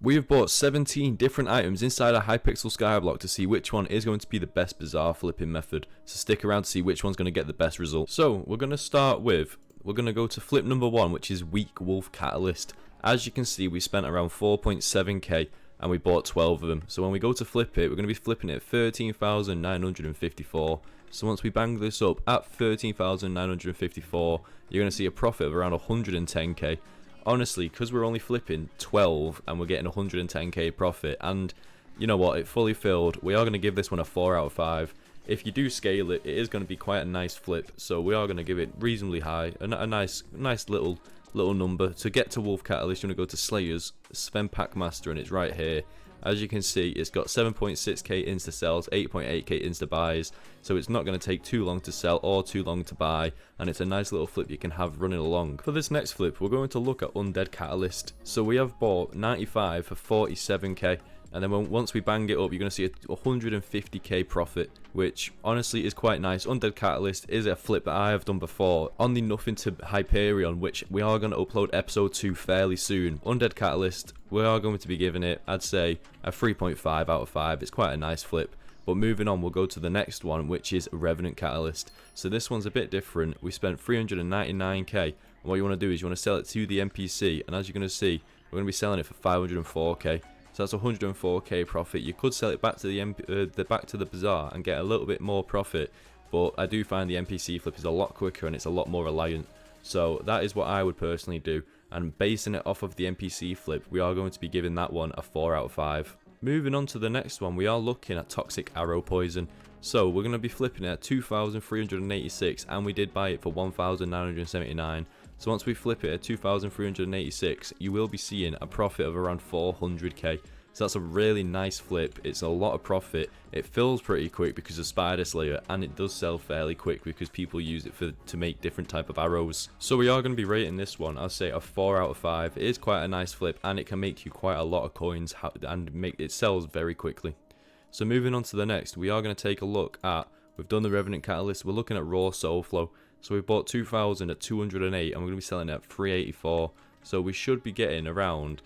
We have bought 17 different items inside a Hypixel Skyblock to see which one is going to be the best bazaar flipping method. So stick around to see which one's going to get the best result. So we're going to start with, we're going to go to flip number 1, which is Weak Wolf Catalyst. As you can see, we spent around 4.7k and we bought 12 of them. So when we go to flip it, we're going to be flipping it at 13,954. So once we bang this up at 13,954, you're going to see a profit of around 110k. Honestly, because we're only flipping 12 and we're getting 110k profit, and you know what, it fully filled, we are going to give this one a 4 out of 5. If you do scale it, it is going to be quite a nice flip, so we are going to give it reasonably high, a nice little number. To get to Wolf Catalyst, you're going to go to Slayers, Spend Pack Master, and it's right here. As you can see, it's got 7.6k insta sells, 8.8k insta buys, so it's not going to take too long to sell or too long to buy, and it's a nice little flip you can have running along. For this next flip, we're going to look at Undead Catalyst. So we have bought 95 for 47k, and then once we bang it up, you're going to see a 150k profit, which honestly is quite nice. Undead Catalyst is a flip that I have done before on the Nothing to Hyperion, which we are going to upload episode 2 fairly soon. Undead Catalyst, we are going to be giving it, I'd say, a 3.5 out of 5. It's quite a nice flip. But moving on, we'll go to the next one, which is Revenant Catalyst. So this one's a bit different. We spent 399k, and what you want to do is you want to sell it to the NPC, and as you're going to see, we're going to be selling it for 504k. So that's 104k profit. You could sell it back to the bazaar and get a little bit more profit, but I do find the NPC flip is a lot quicker and it's a lot more reliant. So that is what I would personally do, and basing it off of the NPC flip, we are going to be giving that one a 4 out of 5. Moving on to the next one, we are looking at Toxic Arrow Poison. So we're going to be flipping it at 2,386, and we did buy it for 1,979. So once we flip it at 2,386, you will be seeing a profit of around 400k. So that's a really nice flip. It's a lot of profit. It fills pretty quick because of Spider Slayer, and it does sell fairly quick because people use it to make different type of arrows. So we are going to be rating this one, I'll say, a 4 out of 5. It is quite a nice flip, and it can make you quite a lot of coins, and it sells very quickly. So moving on to the next, we are going to take a look at, we've done the Revenant Catalyst, we're looking at Raw Soul Flow. So we bought 2,000 at 208, and we're going to be selling it at 384. So we should be getting around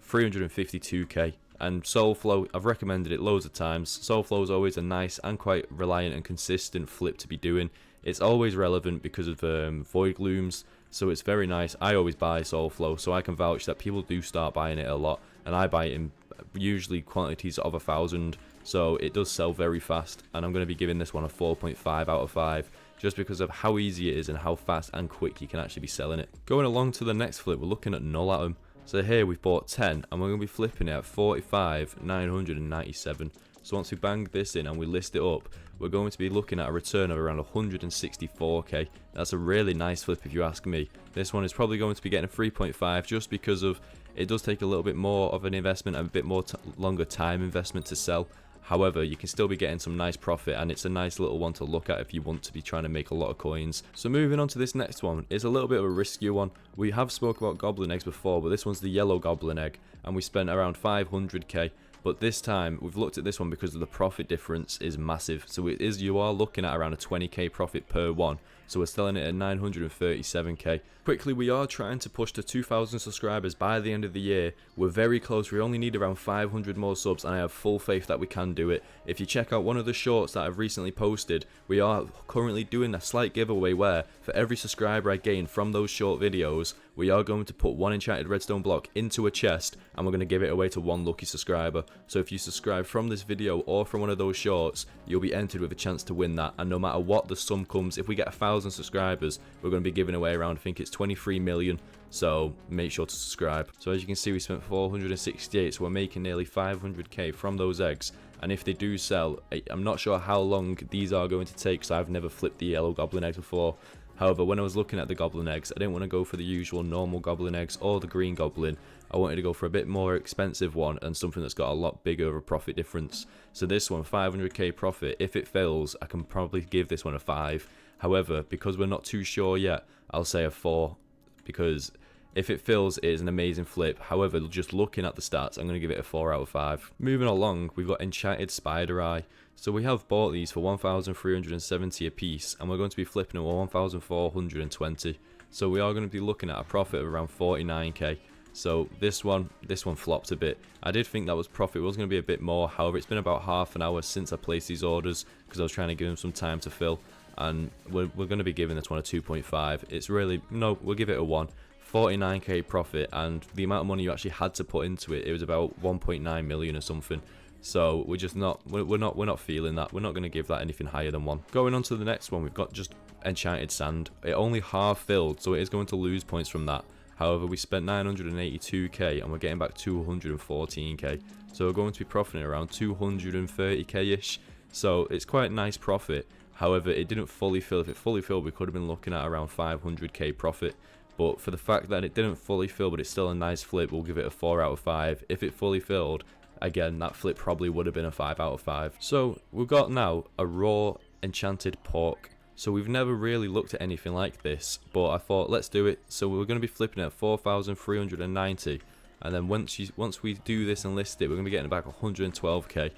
352k. And Soul Flow, I've recommended it loads of times. Soul Flow is always a nice and quite reliant and consistent flip to be doing. It's always relevant because of Void Glooms, so it's very nice. I always buy Soul Flow, so I can vouch that people do start buying it a lot, and I buy it in usually quantities of 1,000, so it does sell very fast. And I'm going to be giving this one a 4.5 out of 5. Just because of how easy it is and how fast and quick you can actually be selling it. Going along to the next flip, we're looking at Null Atom. So here we've bought 10, and we're going to be flipping it at 45,997. So once we bang this in and we list it up, we're going to be looking at a return of around 164k. That's a really nice flip if you ask me. This one is probably going to be getting a 3.5 just because of it does take a little bit more of an investment and a bit more longer time investment to sell. However, you can still be getting some nice profit, and it's a nice little one to look at if you want to be trying to make a lot of coins. So moving on to this next one, it's a little bit of a riskier one. We have spoke about Goblin Eggs before, but this one's the Yellow Goblin Egg, and we spent around 500k. But this time, we've looked at this one because of the profit difference is massive. So you are looking at around a 20k profit per one. So we're selling it at 937k. Quickly, we are trying to push to 2,000 subscribers by the end of the year. We're very close. We only need around 500 more subs, and I have full faith that we can do it. If you check out one of the shorts that I've recently posted, we are currently doing a slight giveaway where for every subscriber I gain from those short videos, we are going to put one enchanted redstone block into a chest, and we're going to give it away to one lucky subscriber. So if you subscribe from this video or from one of those shorts, you'll be entered with a chance to win that. And no matter what the sum comes, if we get 1,000 subscribers, we're going to be giving away around, I think it's 23 million. So make sure to subscribe. So as you can see, we spent 468, so we're making nearly 500k from those eggs. And if they do sell, I'm not sure how long these are going to take, because I've never flipped the Yellow Goblin Eggs before. However, when I was looking at the Goblin Eggs, I didn't want to go for the usual normal Goblin Eggs or the Green Goblin. I wanted to go for a bit more expensive one and something that's got a lot bigger of a profit difference. So this one, 500k profit, if it fails, I can probably give this one a 5. However, because we're not too sure yet, I'll say a 4. Because if it fills, it is an amazing flip. However, just looking at the stats, I'm going to give it a 4 out of 5. Moving along, we've got Enchanted Spider Eye. So we have bought these for 1,370 a piece, and we're going to be flipping them at 1,420. So we are going to be looking at a profit of around 49k. So this one flopped a bit. I did think that was profit was going to be a bit more. However, it's been about half an hour since I placed these orders because I was trying to give them some time to fill. And we're going to be giving this one a 2.5. It's really, no, we'll give it a 1. 49k profit, and the amount of money you actually had to put into it, it was about 1.9 million or something. So we're just not, we're not feeling that. We're not going to give that anything higher than 1. Going on to the next one, we've got just enchanted sand. It only half filled, so it is going to lose points from that. However, we spent 982k and we're getting back 214k. So we're going to be profiting around 230k-ish. So it's quite a nice profit. However, it didn't fully fill. If it fully filled, we could have been looking at around 500k profit. But for the fact that it didn't fully fill, but it's still a nice flip, we'll give it a 4 out of 5. If it fully filled, again, that flip probably would have been a 5 out of 5. So we've got now a raw enchanted pork. So we've never really looked at anything like this, but I thought let's do it. So we're going to be flipping at 4,390, and then once we do this and list it, we're going to be getting back 112k.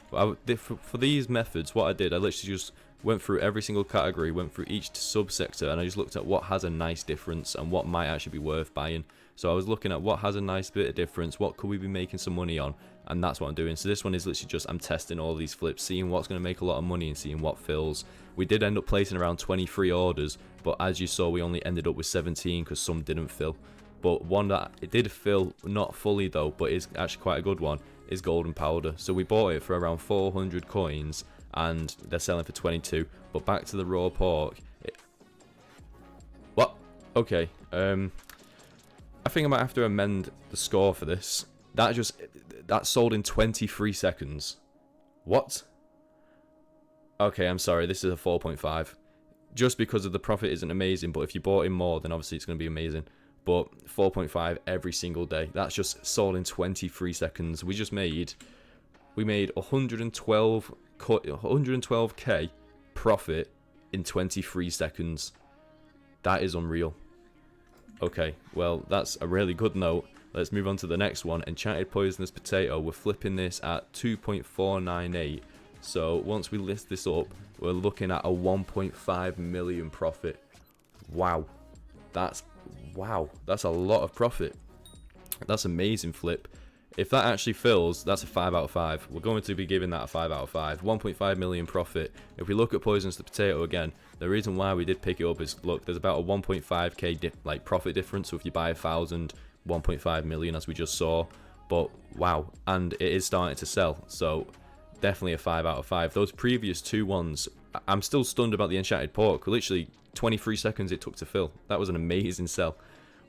But for these methods, what I did, I literally just went through every single category, went through each subsector, and I just looked at what has a nice difference and what might actually be worth buying. So I was looking at what has a nice bit of difference, what could we be making some money on, and that's what I'm doing. So this one is literally just, I'm testing all these flips, seeing what's going to make a lot of money and seeing what fills. We did end up placing around 23 orders, but as you saw, we only ended up with 17 because some didn't fill. But one that it did fill, not fully though, but is actually quite a good one, is golden powder. So we bought it for around 400 coins, and they're selling for 22. But back to the raw pork. What? Okay. I think I might have to amend the score for this. That sold in 23 seconds. What? Okay, I'm sorry. This is a 4.5. Just because of the profit isn't amazing, but if you bought in more, then obviously it's going to be amazing. But 4.5 every single day. That's just sold in 23 seconds. We made 112k profit in 23 seconds. That is unreal. Okay, well, that's a really good note. Let's move on to the next one. Enchanted poisonous potato. We're flipping this at 2.498. So once we list this up, we're looking at a 1.5 million profit. Wow. That's a lot of profit. That's amazing flip. If that actually fills, that's a 5 out of 5. We're going to be giving that a 5 out of 5. 1.5 million profit. If we look at poisonous potato again, the reason why we did pick it up is, look, there's about a 1.5k profit difference. So if you buy 1,000, 1.5 million as we just saw. But wow, and it is starting to sell. So definitely a 5 out of 5. Those previous two ones, I'm still stunned about the enchanted pork. Literally 23 seconds it took to fill. That was an amazing sell.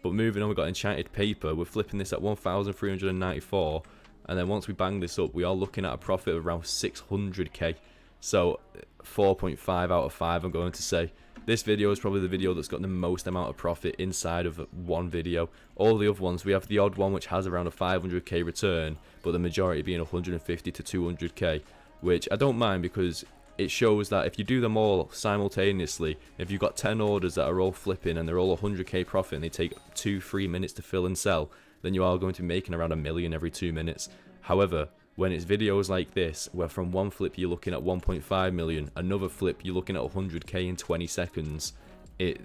But moving on, we've got enchanted paper. We're flipping this at 1,394, and then once we bang this up, we are looking at a profit of around 600k. So 4.5 out of 5, I'm going to say. This video is probably the video that's got the most amount of profit inside of one video. All the other ones, we have the odd one which has around a 500k return, but the majority being 150 to 200k, which I don't mind because it shows that if you do them all simultaneously, if you've got 10 orders that are all flipping and they're all 100k profit and they take 2-3 minutes to fill and sell, then you are going to be making around $1 million every 2 minutes. However, when it's videos like this, where from one flip you're looking at 1.5 million, another flip you're looking at 100k in 20 seconds, it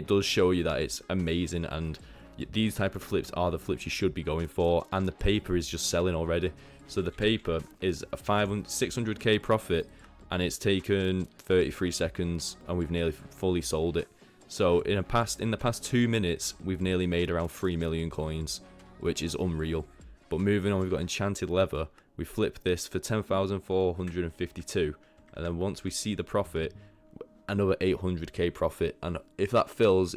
does show you that it's amazing, and these type of flips are the flips you should be going for, and the paper is just selling already. So the paper is a 600k profit, and it's taken 33 seconds, and we've nearly fully sold it. So in the past 2 minutes, we've nearly made around 3 million coins, which is unreal. But moving on, we've got enchanted leather. We flip this for 10,452, and then once we see the profit, another 800k profit. And if that fills,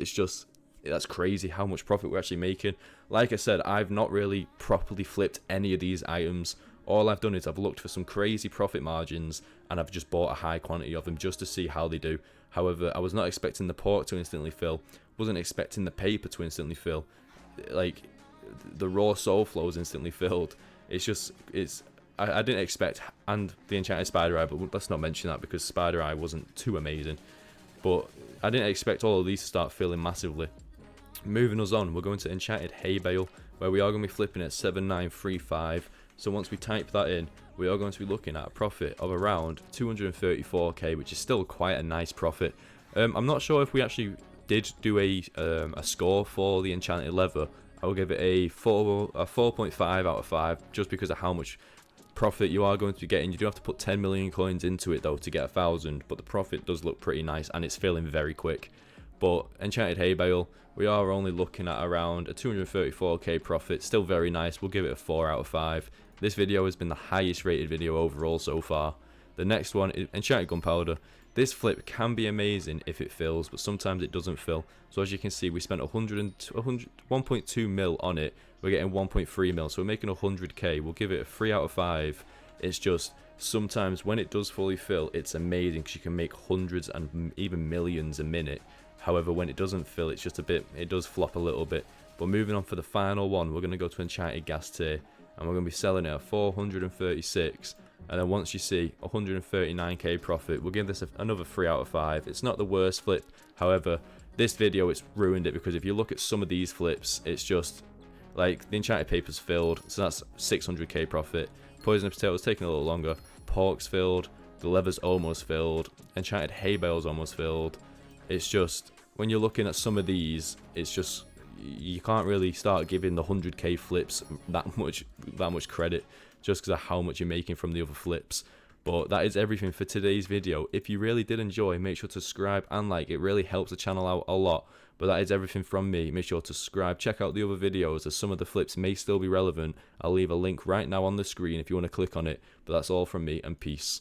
that's crazy how much profit we're actually making. Like I said, I've not really properly flipped any of these items. All I've done is I've looked for some crazy profit margins, and I've just bought a high quantity of them just to see how they do. However, I was not expecting the pork to instantly fill, wasn't expecting the paper to instantly fill, like the raw soul flows instantly filled. I didn't expect, and the enchanted spider eye, but let's not mention that because spider eye wasn't too amazing. But I didn't expect all of these to start filling massively. Moving us on, we're going to enchanted hay bale, where we are going to be flipping at 7935. So once we type that in, we are going to be looking at a profit of around 234k, which is still quite a nice profit. I'm not sure if we actually did do a score for the enchanted leather. I will give it a 4.5 out of 5, just because of how much profit you are going to be getting. You do have to put 10 million coins into it though to get 1,000, but the profit does look pretty nice and it's filling very quick. But enchanted hay bale, we are only looking at around a 234k profit, still very nice. We'll give it a 4 out of 5. This video has been the highest rated video overall so far. The next one is enchanted gunpowder. This flip can be amazing if it fills, but sometimes it doesn't fill. So as you can see, we spent 1.2 mil on it. We're getting 1.3 mil, so we're making 100k. We'll give it a 3 out of 5. It's just sometimes when it does fully fill, it's amazing because you can make hundreds and even millions a minute. However, when it doesn't fill, it's just a bit, it does flop a little bit. But moving on for the final one, we're going to go to enchanted gas tier, and we're going to be selling it at 436. And then once you see 139k profit, we'll give this another 3 out of 5. It's not the worst flip. However, this video, it's ruined it, because if you look at some of these flips, it's just like the enchanted paper's filled, so that's 600k profit. Poisonous potato's taking a little longer. Pork's filled. The leather's almost filled. Enchanted hay bale's almost filled. It's just, when you're looking at some of these, it's just, you can't really start giving the 100k flips that much credit, just because of how much you're making from the other flips. But that is everything for today's video. If you really did enjoy, make sure to subscribe and like. It really helps the channel out a lot. But that is everything from me. Make sure to subscribe, check out the other videos, as some of the flips may still be relevant. I'll leave a link right now on the screen if you want to click on it. But that's all from me, and peace.